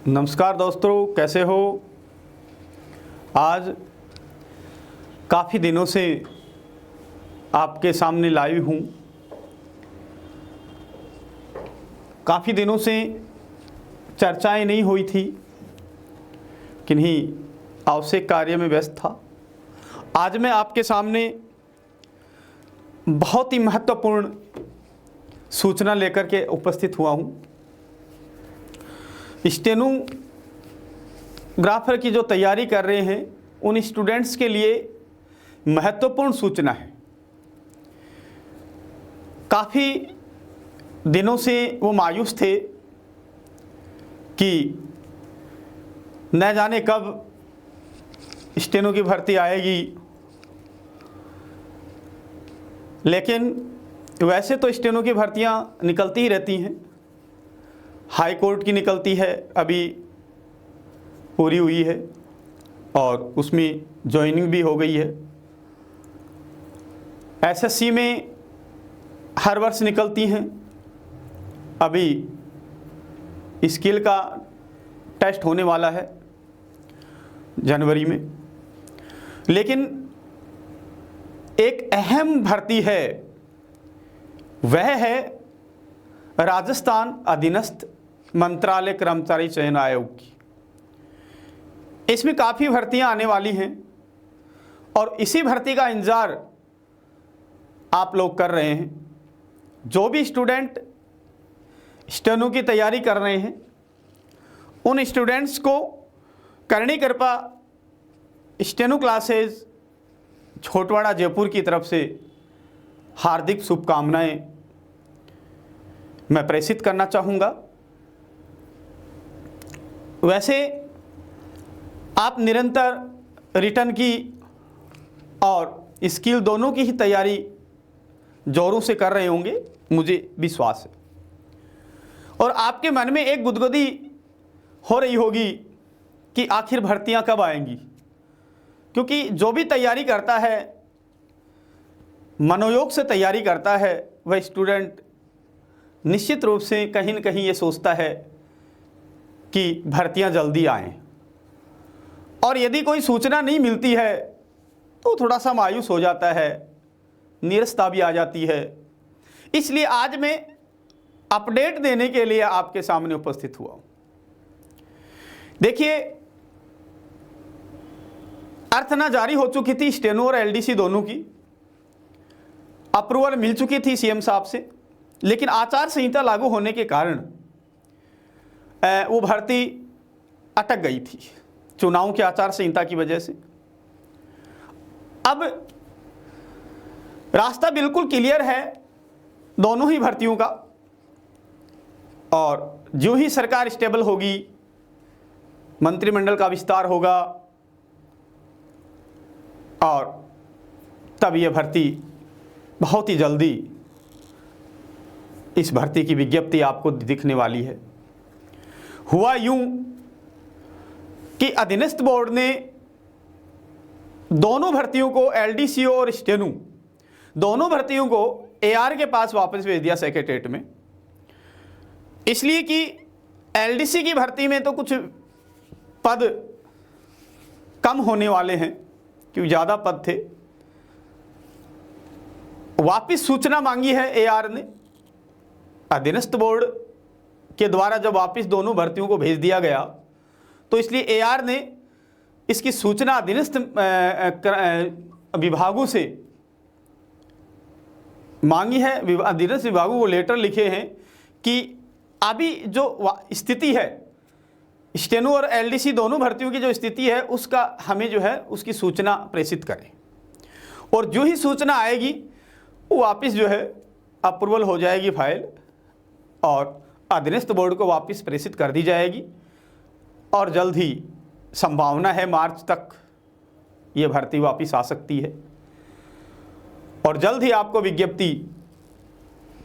नमस्कार दोस्तों, कैसे हो। आज काफ़ी दिनों से आपके सामने लाइव हूँ। काफ़ी दिनों से चर्चाएं नहीं हुई थी, किन्हीं आवश्यक कार्य में व्यस्त था। आज मैं आपके सामने बहुत ही महत्वपूर्ण सूचना लेकर के उपस्थित हुआ हूँ। स्टेनोग्राफर की जो तैयारी कर रहे हैं उन स्टूडेंट्स के लिए महत्वपूर्ण सूचना है। काफ़ी दिनों से वो मायूस थे कि न जाने कब स्टेनो की भर्ती आएगी, लेकिन वैसे तो स्टेनो की भर्तियां निकलती ही रहती हैं। हाई कोर्ट की निकलती है, अभी पूरी हुई है और उसमें ज्वाइनिंग भी हो गई है। एसएससी में हर वर्ष निकलती हैं। अभी स्किल का टेस्ट होने वाला है जनवरी में। लेकिन एक अहम भर्ती है, वह है राजस्थान अधीनस्थ मंत्रालय कर्मचारी चयन आयोग की। इसमें काफ़ी भर्तियां आने वाली हैं और इसी भर्ती का इंतज़ार आप लोग कर रहे हैं। जो भी स्टूडेंट स्टेनो की तैयारी कर रहे हैं उन स्टूडेंट्स को करणी कृपा स्टेनो क्लासेस छोटवाड़ा जयपुर की तरफ से हार्दिक शुभकामनाएं मैं प्रेषित करना चाहूँगा। वैसे आप निरंतर रिटर्न की और स्किल दोनों की ही तैयारी जोरों से कर रहे होंगे, मुझे विश्वास है। और आपके मन में एक गुदगुदी हो रही होगी कि आखिर भर्तियां कब आएंगी, क्योंकि जो भी तैयारी करता है, मनोयोग से तैयारी करता है, वह स्टूडेंट निश्चित रूप से कहीं न कहीं ये सोचता है कि भर्तियां जल्दी आएं। और यदि कोई सूचना नहीं मिलती है तो थोड़ा सा मायूस हो जाता है, निराशा भी आ जाती है। इसलिए आज मैं अपडेट देने के लिए आपके सामने उपस्थित हुआ हूं। देखिए, अर्थना जारी हो चुकी थी, स्टेनो और एलडीसी दोनों की अप्रूवल मिल चुकी थी सीएम साहब से, लेकिन आचार संहिता लागू होने के कारण वो भर्ती अटक गई थी, चुनाव की आचार संहिता की वजह से। अब रास्ता बिल्कुल क्लियर है दोनों ही भर्तियों का, और जो ही सरकार स्टेबल होगी, मंत्रिमंडल का विस्तार होगा और तब यह भर्ती बहुत ही जल्दी, इस भर्ती की विज्ञप्ति आपको दिखने वाली है। हुआ यूं कि अधीनस्थ बोर्ड ने दोनों भर्तियों को, एलडीसी और स्टेनो दोनों भर्तियों को एआर के पास वापस भेज दिया सेक्रेटेरिएट में, इसलिए कि एलडीसी की भर्ती में तो कुछ पद कम होने वाले हैं, क्योंकि ज़्यादा पद थे। वापस सूचना मांगी है एआर ने। अधीनस्थ बोर्ड के द्वारा जब वापस दोनों भर्तियों को भेज दिया गया तो इसलिए एआर ने इसकी सूचना अधीनस्थ विभागों से मांगी है। अधीनस्थ विभागों को लेटर लिखे हैं कि अभी जो स्थिति है, स्टेनो और एलडीसी दोनों भर्तियों की जो स्थिति है, उसका हमें जो है उसकी सूचना प्रेषित करें, और जो ही सूचना आएगी वो वापस जो है अप्रूवल हो जाएगी फाइल, और अधीनस्थ बोर्ड को वापस प्रेषित कर दी जाएगी। और जल्द ही संभावना है मार्च तक ये भर्ती वापस आ सकती है, और जल्द ही आपको विज्ञप्ति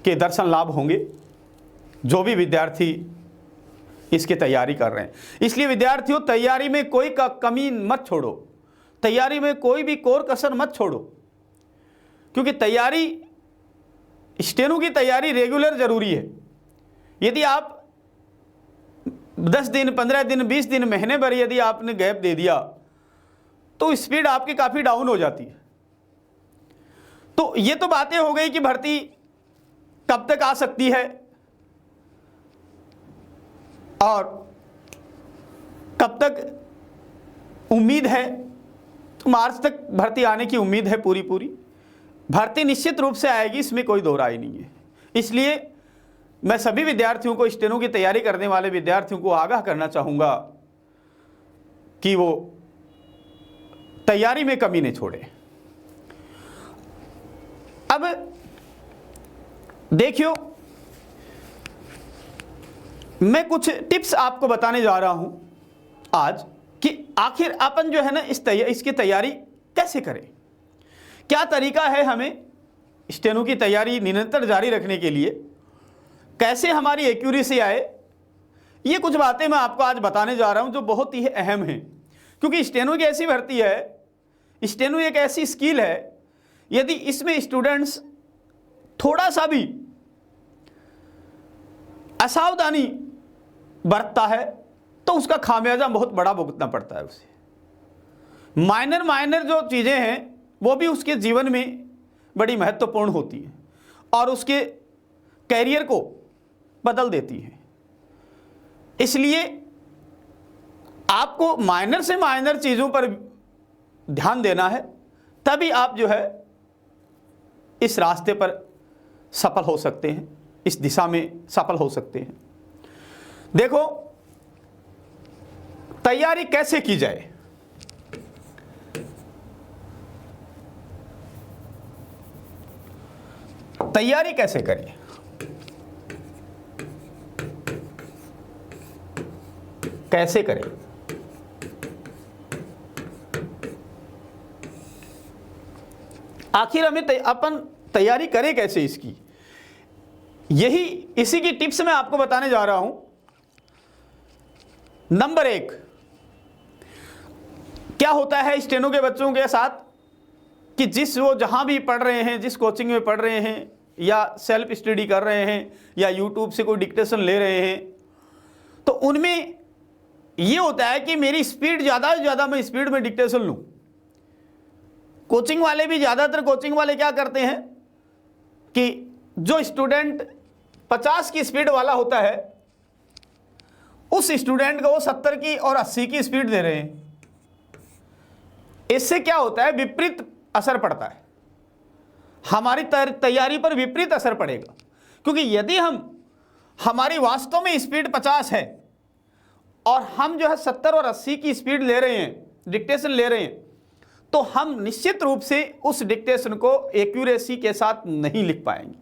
के दर्शन लाभ होंगे जो भी विद्यार्थी इसकी तैयारी कर रहे हैं। इसलिए विद्यार्थियों, तैयारी में कोई कमी मत छोड़ो, तैयारी में कोई भी कोर कसर मत छोड़ो, क्योंकि तैयारी, स्टेनो की तैयारी रेगुलर जरूरी है। यदि आप 10 दिन, 15 दिन, 20 दिन, महीने भर यदि आपने गैप दे दिया तो स्पीड आपकी काफ़ी डाउन हो जाती है। तो ये तो बातें हो गई कि भर्ती कब तक आ सकती है और कब तक उम्मीद है। तो मार्च तक भर्ती आने की उम्मीद है पूरी। भर्ती निश्चित रूप से आएगी, इसमें कोई दो राय नहीं है। इसलिए मैं सभी विद्यार्थियों को, स्टेनो की तैयारी करने वाले विद्यार्थियों को आगाह करना चाहूँगा कि वो तैयारी में कमी नहीं छोड़े। अब देखियो, मैं कुछ टिप्स आपको बताने जा रहा हूं आज कि आखिर अपन जो है ना इसकी तैयारी कैसे करें, क्या तरीका है हमें स्टेनो की तैयारी निरंतर जारी रखने के लिए, कैसे हमारी एक्यूरेसी आए। ये कुछ बातें मैं आपको आज बताने जा रहा हूं जो बहुत ही अहम हैं, क्योंकि स्टेनो की ऐसी भर्ती है, स्टेनो एक ऐसी स्किल है, यदि इसमें स्टूडेंट्स थोड़ा सा भी असावधानी बरतता है तो उसका खामियाजा बहुत बड़ा भुगतना पड़ता है उसे। माइनर जो चीज़ें हैं वो भी उसके जीवन में बड़ी महत्वपूर्ण होती हैं और उसके कैरियर को बदल देती हैं। इसलिए आपको माइनर से माइनर चीज़ों पर ध्यान देना है, तभी आप जो है इस रास्ते पर सफल हो सकते हैं, इस दिशा में सफल हो सकते हैं। देखो, तैयारी कैसे की जाए। तैयारी कैसे करें, कैसे करें। आखिर हमें अपन तैयारी करें कैसे इसकी, इसी की टिप्स मैं आपको बताने जा रहा हूं। नंबर 1, क्या होता है स्टेनो के बच्चों के साथ कि वो जहां भी पढ़ रहे हैं, जिस कोचिंग में पढ़ रहे हैं या सेल्फ स्टडी कर रहे हैं या यूट्यूब से कोई डिक्टेशन ले रहे हैं, तो उनमें यह होता है कि मेरी स्पीड ज़्यादा से ज़्यादा मैं स्पीड में डिक्टेशन लूं। कोचिंग वाले भी, ज़्यादातर कोचिंग वाले क्या करते हैं कि जो स्टूडेंट 50 की स्पीड वाला होता है उस स्टूडेंट को वो 70 की और 80 की स्पीड दे रहे हैं। इससे क्या होता है, विपरीत असर पड़ता है, हमारी तैयारी पर विपरीत असर पड़ेगा। क्योंकि यदि हमारी वास्तव में स्पीड 50 है और हम जो है 70 और 80 की स्पीड ले रहे हैं, डिक्टेशन ले रहे हैं, तो हम निश्चित रूप से उस डिक्टेशन को एक्यूरेसी के साथ नहीं लिख पाएंगे,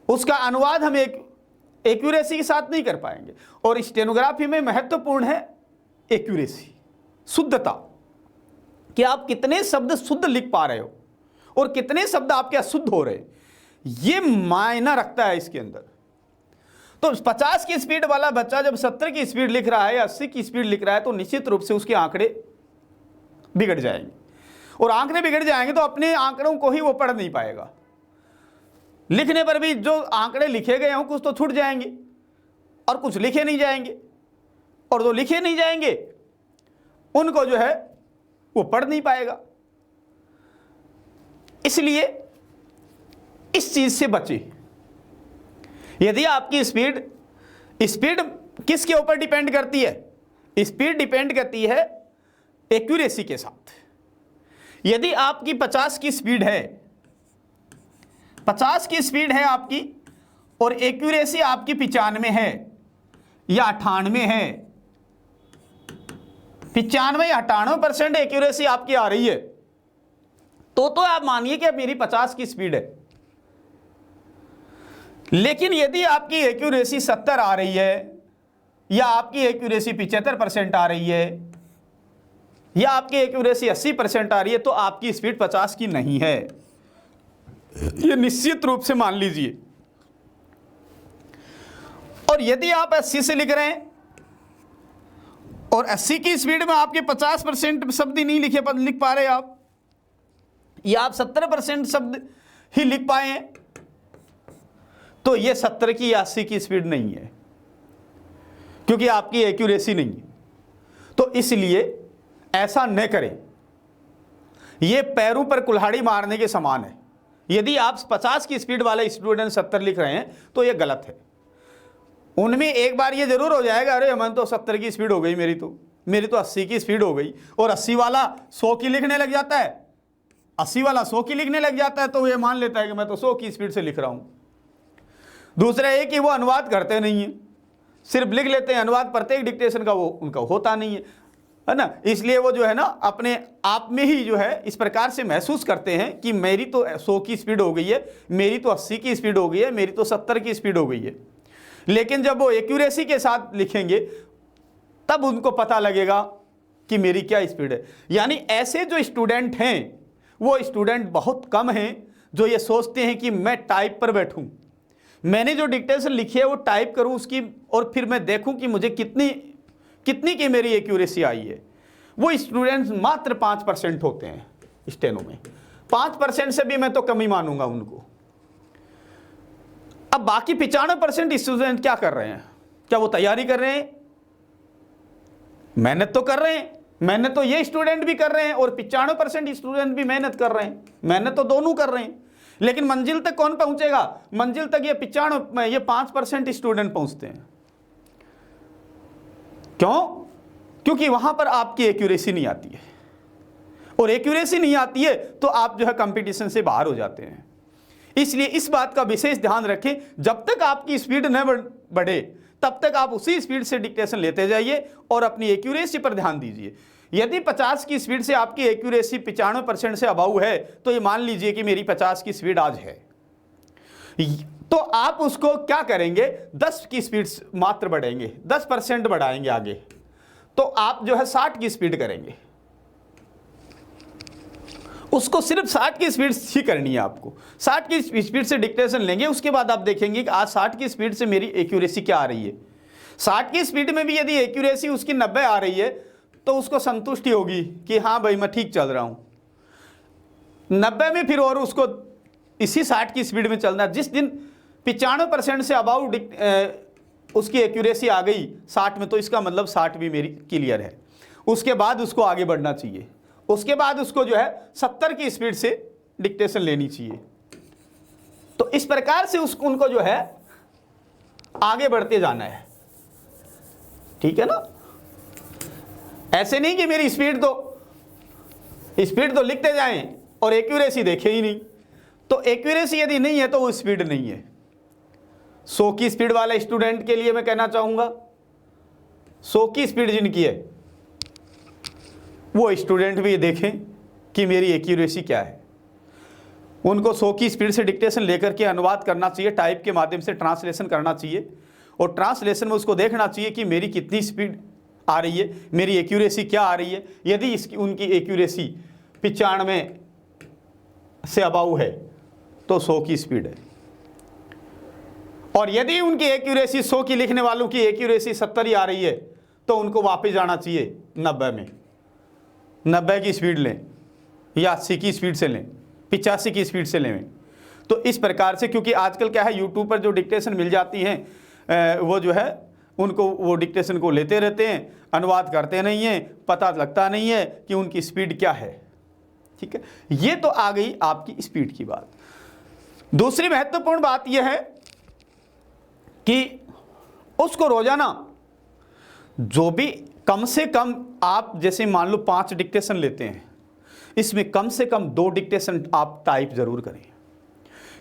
उसका अनुवाद हम एक्यूरेसी के साथ नहीं कर पाएंगे। और स्टेनोग्राफी में महत्वपूर्ण है एक्यूरेसी, शुद्धता, कि आप कितने शब्द शुद्ध लिख पा रहे हो और कितने शब्द आपके अशुद्ध हो रहे हैं, ये मायना रखता है इसके अंदर। तो 50 की स्पीड वाला बच्चा जब 70 की स्पीड लिख रहा है या 80 की स्पीड लिख रहा है तो निश्चित रूप से उसके आंकड़े बिगड़ जाएंगे, और आंकड़े बिगड़ जाएंगे तो अपने आंकड़ों को ही वो पढ़ नहीं पाएगा। लिखने पर भी जो आंकड़े लिखे गए हों कुछ तो छूट जाएंगे और कुछ लिखे नहीं जाएंगे, और जो लिखे नहीं जाएंगे उनको जो है वो पढ़ नहीं पाएगा। इसलिए इस चीज से बचे। यदि आपकी स्पीड किसके ऊपर डिपेंड करती है, स्पीड डिपेंड करती है एक्यूरेसी के साथ। यदि आपकी 50 की स्पीड है, 50 की स्पीड है आपकी और एक्यूरेसी आपकी 95 है या 98 है, 95 या 98% एक्यूरेसी आपकी आ रही है, तो आप मानिए कि अब मेरी 50 की स्पीड है। लेकिन यदि आपकी एक्यूरेसी 70 आ रही है या आपकी एक्यूरेसी 75% आ रही है या आपकी एक्यूरेसी 80% आ रही है, तो आपकी स्पीड 50 की नहीं है, ये निश्चित रूप से मान लीजिए। और यदि आप 80 से लिख रहे हैं और 80 की स्पीड में आपके 50% शब्द ही नहीं लिख पा रहे आप, या आप 70% शब्द ही लिख पाए हैं, तो ये 70 की या 80 की स्पीड नहीं है। क्योंकि आपकी एक्यूरेसी नहीं है। तो इसलिए ऐसा न करें, ये पैरों पर कुल्हाड़ी मारने के समान है। यदि आप 50 की स्पीड वाला स्टूडेंट 70 लिख रहे हैं तो ये गलत है। उनमें एक बार ये जरूर हो जाएगा, अरे मन तो 70 की स्पीड हो गई, मेरी तो 80 की स्पीड हो गई, और 80 वाला 100 की लिखने लग जाता है, 80 वाला 100 की लिखने लग जाता है, तो ये मान लेता है कि मैं तो 100 की स्पीड से लिख रहा हूं। दूसरा है कि वो अनुवाद करते नहीं है, सिर्फ लिख लेते हैं, अनुवाद प्रत्येक डिक्टेशन का वो उनका होता नहीं है ना। इसलिए वो जो है ना अपने आप में ही जो है इस प्रकार से महसूस करते हैं कि मेरी तो 100 की स्पीड हो गई है, मेरी तो 80 की स्पीड हो गई है, मेरी तो 70 की स्पीड हो गई है। लेकिन जब वो एक्यूरेसी के साथ लिखेंगे तब उनको पता लगेगा कि मेरी क्या स्पीड है। यानी ऐसे जो स्टूडेंट हैं वो स्टूडेंट बहुत कम हैं जो ये सोचते हैं कि मैं टाइप पर बैठूं, मैंने जो डिक्टेशन लिखी है वो टाइप करूं उसकी, और फिर मैं देखूं कि मुझे कितनी की मेरी एक्यूरेसी आई है। वो स्टूडेंट्स मात्र 5% होते हैं स्टेनो में। 5% से भी मैं तो कम ही मानूंगा उनको। अब बाकी 95% स्टूडेंट क्या कर रहे हैं? क्या वो तैयारी कर रहे हैं? मेहनत तो कर रहे हैं, मेहनत तो ये स्टूडेंट भी कर रहे हैं और 95% स्टूडेंट भी मेहनत कर रहे हैं। मेहनत तो दोनों कर रहे हैं, लेकिन मंजिल तक कौन पहुंचेगा? मंजिल तक ये 5% स्टूडेंट पहुंचते हैं। क्यों? क्योंकि वहां पर आपकी एक्यूरेसी नहीं आती है, और एक्यूरेसी नहीं आती है तो आप जो है कंपटीशन से बाहर हो जाते हैं। इसलिए इस बात का विशेष ध्यान रखें, जब तक आपकी स्पीड न बढ़े तब तक आप उसी स्पीड से डिक्टेशन लेते जाइए और अपनी एक्यूरेसी पर ध्यान दीजिए। यदि 50 की स्पीड से आपकी एक्यूरेसी 95% से अबाउ है तो ये मान लीजिए कि मेरी 50 की स्पीड आज है, तो आप उसको क्या करेंगे? 10 की स्पीड मात्र बढ़ाएंगे, 10% बढ़ाएंगे आगे, तो आप जो है 60 की स्पीड करेंगे। उसको सिर्फ 60 की स्पीड ही करनी है आपको। 60 की स्पीड से डिक्टेशन लेंगे, उसके बाद आप देखेंगे कि आज 60 की स्पीड से मेरी एक्यूरेसी क्या आ रही है। 60 की स्पीड में भी यदि एक्यूरेसी उसकी 90 आ रही है तो उसको संतुष्टि होगी कि हाँ भाई मैं ठीक चल रहा हूं। 90 में फिर और उसको इसी 60 की स्पीड में चलना। जिस दिन 95% से अबाउ उसकी एक्यूरेसी आ गई 60 में, तो इसका मतलब 60 भी मेरी क्लियर है। उसके बाद उसको आगे बढ़ना चाहिए, उसके बाद उसको जो है 70 की स्पीड से डिक्टेशन लेनी चाहिए। तो इस प्रकार से उनको जो है आगे बढ़ते जाना है, ठीक है ना। ऐसे नहीं कि मेरी स्पीड तो लिखते जाएं और एक्यूरेसी देखे ही नहीं। तो एक्यूरेसी यदि नहीं है तो वो स्पीड नहीं है। 100 की स्पीड वाला स्टूडेंट के लिए मैं कहना चाहूंगा, 100 की स्पीड जिनकी है वो स्टूडेंट भी देखें कि मेरी एक्यूरेसी क्या है। उनको 100 की स्पीड से डिक्टेशन लेकर के अनुवाद करना चाहिए, टाइप के माध्यम से ट्रांसलेशन करना चाहिए, और ट्रांसलेशन में उसको देखना चाहिए कि मेरी कितनी स्पीड आ रही है, मेरी एक्यूरेसी क्या आ रही है। यदि उनकी एक्यूरेसी 95 से अबाउ है तो 100 की स्पीड है, और यदि उनकी एक्यूरेसी 100 की लिखने वालों की एक्यूरेसी 70 ही आ रही है तो उनको वापस जाना चाहिए 90 में। 90 की स्पीड लें या 80 की स्पीड से लें, 85 की स्पीड से लें। तो इस प्रकार से, क्योंकि आजकल क्या है, यूट्यूब पर जो डिक्टेशन मिल जाती हैं वो जो है उनको वो डिक्टेशन को लेते रहते हैं, अनुवाद करते नहीं हैं, पता लगता नहीं है कि उनकी स्पीड क्या है, ठीक है। ये तो आ गई आपकी स्पीड की बात। दूसरी महत्वपूर्ण बात यह है कि उसको रोजाना जो भी कम से कम, आप जैसे मान लो 5 डिक्टेशन लेते हैं, इसमें कम से कम 2 डिक्टेशन आप टाइप जरूर करें।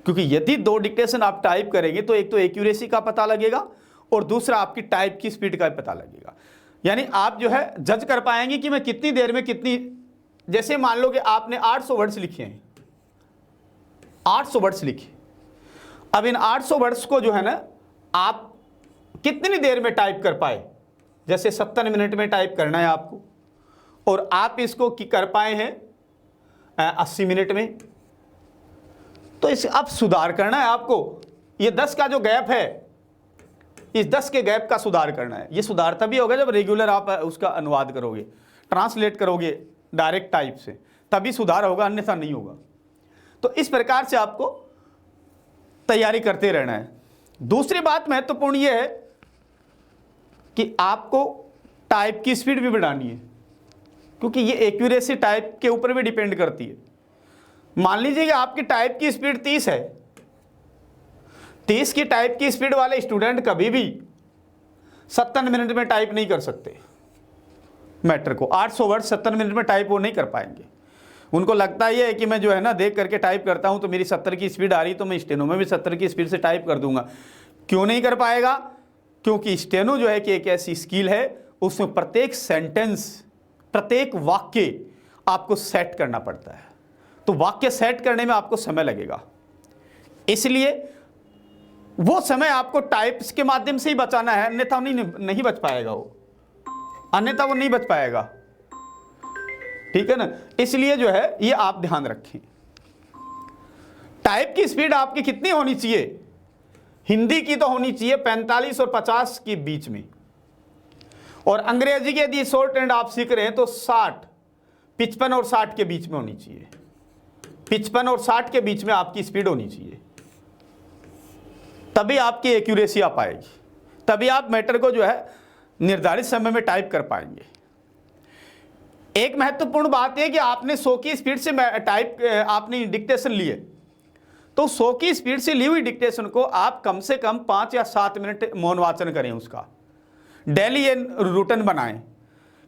क्योंकि यदि 2 डिक्टेशन आप टाइप करेंगे तो एक तो एक्यूरेसी का पता लगेगा और दूसरा आपकी टाइप की स्पीड का पता लगेगा। यानी आप जो है जज कर पाएंगे कि मैं कितनी देर में कितनी, जैसे मान लो कि आपने 800 वर्ड्स लिखे हैं, 800 वर्ड्स लिखे, अब इन 800 वर्ड्स को जो है ना आप कितनी देर में टाइप कर पाए। जैसे 70 मिनट में टाइप करना है आपको, और आप इसको कर पाए हैं 80 मिनट में, तो इस अब सुधार करना है आपको। ये 10 का जो गैप है, इस 10 के गैप का सुधार करना है। ये सुधार तभी होगा जब रेगुलर आप उसका अनुवाद करोगे, ट्रांसलेट करोगे डायरेक्ट टाइप से, तभी सुधार होगा, अन्यथा नहीं होगा। तो इस प्रकार से आपको तैयारी करते रहना है। दूसरी बात महत्वपूर्ण यह है कि आपको टाइप की स्पीड भी बढ़ानी है, क्योंकि ये एक्यूरेसी टाइप के ऊपर भी डिपेंड करती है। मान लीजिए कि आपकी टाइप की स्पीड 30 है, 30 की टाइप की स्पीड वाले स्टूडेंट कभी भी 70 मिनट में टाइप नहीं कर सकते मैटर को। 800 वर्ड 70 मिनट में टाइप वो नहीं कर पाएंगे। उनको लगता ही है कि मैं जो है ना देख करके टाइप करता हूं तो मेरी 70 की स्पीड आ रही तो मैं स्टेनो में भी 70 की स्पीड से टाइप कर दूंगा। क्यों नहीं कर पाएगा? क्योंकि स्टेनो जो है कि एक ऐसी स्किल है, उसमें प्रत्येक सेंटेंस, प्रत्येक वाक्य आपको सेट करना पड़ता है। तो वाक्य सेट करने में आपको समय लगेगा, इसलिए वो समय आपको टाइप्स के माध्यम से ही बचाना है, अन्यथा नहीं बच पाएगा वो, अन्यथा वो नहीं बच पाएगा। ठीक है ना? इसलिए जो है ये आप ध्यान रखें। टाइप की स्पीड आपकी कितनी होनी चाहिए? हिंदी की तो होनी चाहिए 45 और 50 के बीच में, और अंग्रेजी की यदि शॉर्ट हैंड आप सीख रहे हैं तो 55 और 60 के बीच में होनी चाहिए। 55 और 60 के बीच में आपकी स्पीड होनी चाहिए, तभी आपकी एक्यूरेसी आ पाएगी, तभी आप मैटर को जो है निर्धारित समय में टाइप कर पाएंगे। एक महत्वपूर्ण बात यह कि आपने 100 की स्पीड से आपने डिक्टेशन लिए, तो 100 की स्पीड से ली हुई डिक्टेशन को आप कम से कम 5 या 7 मिनट मौन वाचन करें, उसका डेली ये रूटीन बनाएं।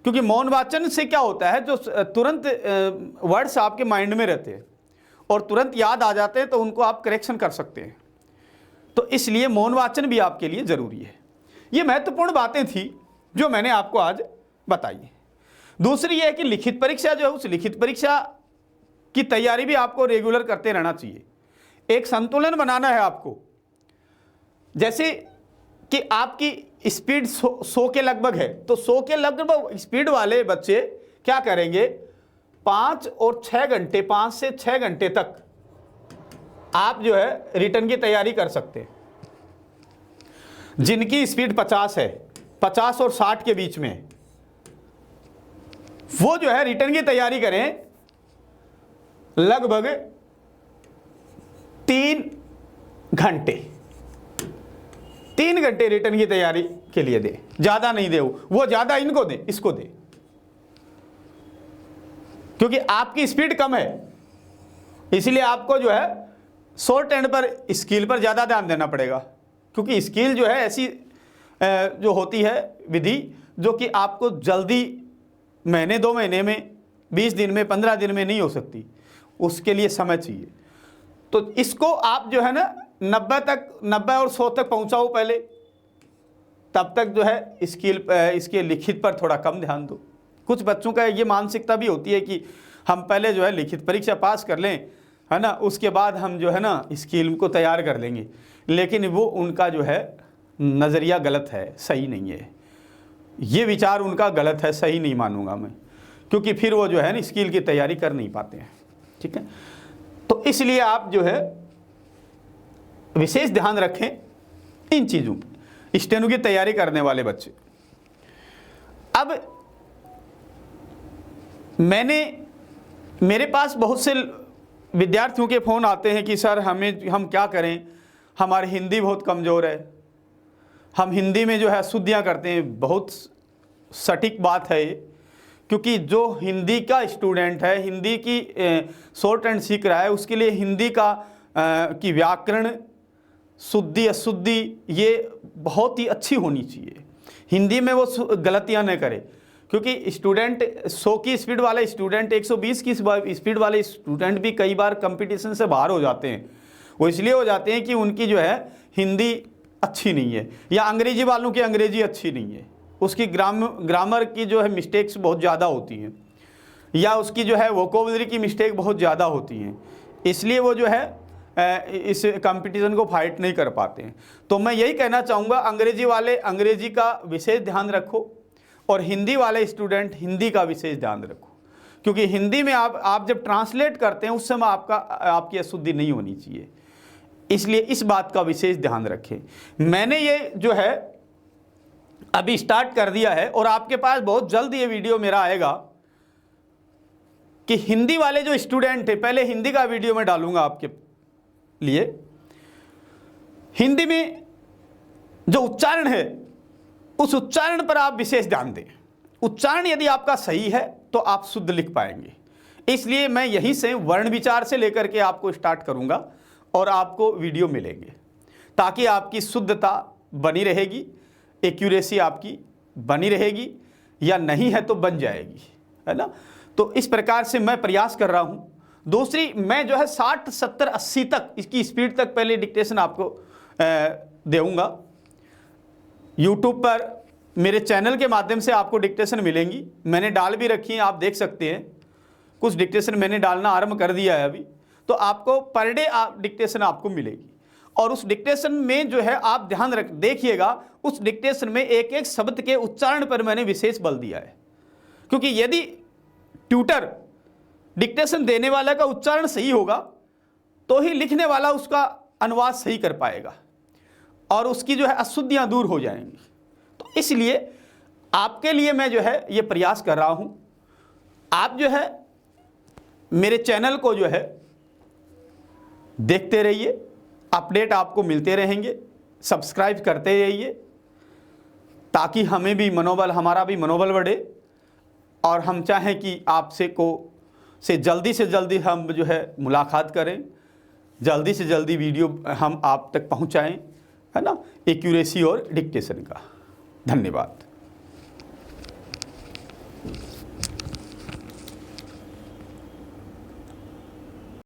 क्योंकि मौन वाचन से क्या होता है, जो तुरंत वर्ड्स आपके माइंड में रहते हैं और तुरंत याद आ जाते हैं, तो उनको आप करेक्शन कर सकते हैं। तो इसलिए मौन वाचन भी आपके लिए जरूरी है। ये महत्वपूर्ण बातें थी जो मैंने आपको आज बताई है। दूसरी यह है कि लिखित परीक्षा जो है, उस लिखित परीक्षा की तैयारी भी आपको रेगुलर करते रहना चाहिए। एक संतुलन बनाना है आपको, जैसे कि आपकी स्पीड 100 के लगभग है, तो 100 के लगभग स्पीड वाले बच्चे क्या करेंगे, 5 और 6 घंटे, 5 से 6 घंटे तक आप जो है रिटर्न की तैयारी कर सकते हैं। जिनकी स्पीड 50 है, 50 और 60 के बीच में, वो जो है रिटर्न की तैयारी करें लगभग 3 घंटे। 3 घंटे रिटर्न की तैयारी के लिए दे, ज्यादा नहीं दे, वो ज्यादा इनको दे, इसको दे, क्योंकि आपकी स्पीड कम है, इसलिए आपको जो है शॉर्ट हैंड पर, स्किल पर ज्यादा ध्यान देना पड़ेगा। क्योंकि स्किल जो है ऐसी जो होती है विधि, जो कि आपको जल्दी महीने 2 महीने में, 20 दिन में, 15 दिन में नहीं हो सकती, उसके लिए समय चाहिए। तो इसको आप जो है ना 90 और 100 तक पहुंचाओ पहले, तब तक जो है स्किल, इसके लिखित पर थोड़ा कम ध्यान दो। कुछ बच्चों का ये मानसिकता भी होती है कि हम पहले जो है लिखित परीक्षा पास कर लें, है ना, उसके बाद हम जो है ना स्किल को तैयार कर लेंगे, लेकिन वो उनका जो है नज़रिया गलत है, सही नहीं है। ये विचार उनका गलत है, सही नहीं मानूंगा मैं, क्योंकि फिर वो जो है ना स्किल की तैयारी कर नहीं पाते हैं। ठीक है, तो इसलिए आप जो है विशेष ध्यान रखें इन चीज़ों पर, स्टेनो की तैयारी करने वाले बच्चे। अब मेरे पास बहुत से विद्यार्थियों के फ़ोन आते हैं कि सर हम क्या करें, हमारी हिंदी बहुत कमज़ोर है, हम हिंदी में जो है अशुद्धियाँ करते हैं। बहुत सटीक बात है ये, क्योंकि जो हिंदी का स्टूडेंट है, हिंदी की शॉर्ट हैंड सीख रहा है, उसके लिए हिंदी की व्याकरण, शुद्धि अशुद्धि ये बहुत ही अच्छी होनी चाहिए। हिंदी में वो गलतियाँ न करे, क्योंकि स्टूडेंट 100 की स्पीड वाले स्टूडेंट, 120 की स्पीड वाले स्टूडेंट भी कई बार कंपटीशन से बाहर हो जाते हैं। वो इसलिए हो जाते हैं कि उनकी जो है हिंदी अच्छी नहीं है, या अंग्रेजी वालों की अंग्रेजी अच्छी नहीं है, उसकी ग्रामर की जो है मिस्टेक्स बहुत ज़्यादा होती हैं, या उसकी जो है वोकैबुलरी की मिस्टेक बहुत ज़्यादा होती हैं, इसलिए वो जो है इस कंपटीशन को फाइट नहीं कर पाते हैं। तो मैं यही कहना चाहूँगा, अंग्रेजी वाले अंग्रेजी का विशेष ध्यान रखो, और हिंदी वाले स्टूडेंट हिंदी का विशेष ध्यान रखो, क्योंकि हिंदी में आप जब ट्रांसलेट करते हैं उस समय आपकी अशुद्धि नहीं होनी चाहिए, इसलिए इस बात का विशेष ध्यान रखें। मैंने ये जो है अभी स्टार्ट कर दिया है, और आपके पास बहुत जल्द ये वीडियो मेरा आएगा कि हिंदी वाले जो स्टूडेंट है, पहले हिंदी का वीडियो मैं डालूंगा आपके लिए। हिंदी में जो उच्चारण है उस उच्चारण पर आप विशेष ध्यान दें। उच्चारण यदि आपका सही है तो आप शुद्ध लिख पाएंगे। इसलिए मैं यहीं से वर्ण विचार से लेकर के आपको स्टार्ट करूंगा और आपको वीडियो मिलेंगे, ताकि आपकी शुद्धता बनी रहेगी, एक्यूरेसी आपकी बनी रहेगी, या नहीं है तो बन जाएगी, है ना। तो इस प्रकार से मैं प्रयास कर रहा हूँ। दूसरी, मैं जो है 60, 70, 80 तक इसकी स्पीड तक पहले डिक्टेशन आपको देऊँगा। यूट्यूब पर मेरे चैनल के माध्यम से आपको डिक्टेशन मिलेंगी, मैंने डाल भी रखी है, आप देख सकते हैं। कुछ डिक्टेशन मैंने डालना आरंभ कर दिया है अभी, तो आपको पर डे डिक्टेशन आपको मिलेगी। और उस डिक्टेशन में जो है आप ध्यान रख देखिएगा, उस डिक्टेशन में एक एक शब्द के उच्चारण पर मैंने विशेष बल दिया है, क्योंकि यदि ट्यूटर डिक्टेशन देने वाला का उच्चारण सही होगा तो ही लिखने वाला उसका अनुवाद सही कर पाएगा और उसकी जो है अशुद्धियां दूर हो जाएंगी। तो इसलिए आपके लिए मैं जो है ये प्रयास कर रहा हूं। आप जो है मेरे चैनल को जो है देखते रहिए, अपडेट आपको मिलते रहेंगे, सब्सक्राइब करते रहिए, ताकि हमें भी मनोबल, हमारा भी मनोबल बढ़े और हम चाहें कि आपसे से जल्दी हम जो है मुलाकात करें, जल्दी से जल्दी वीडियो हम आप तक पहुंचाएं, है ना, एक्यूरेसी और डिक्टेशन का। धन्यवाद।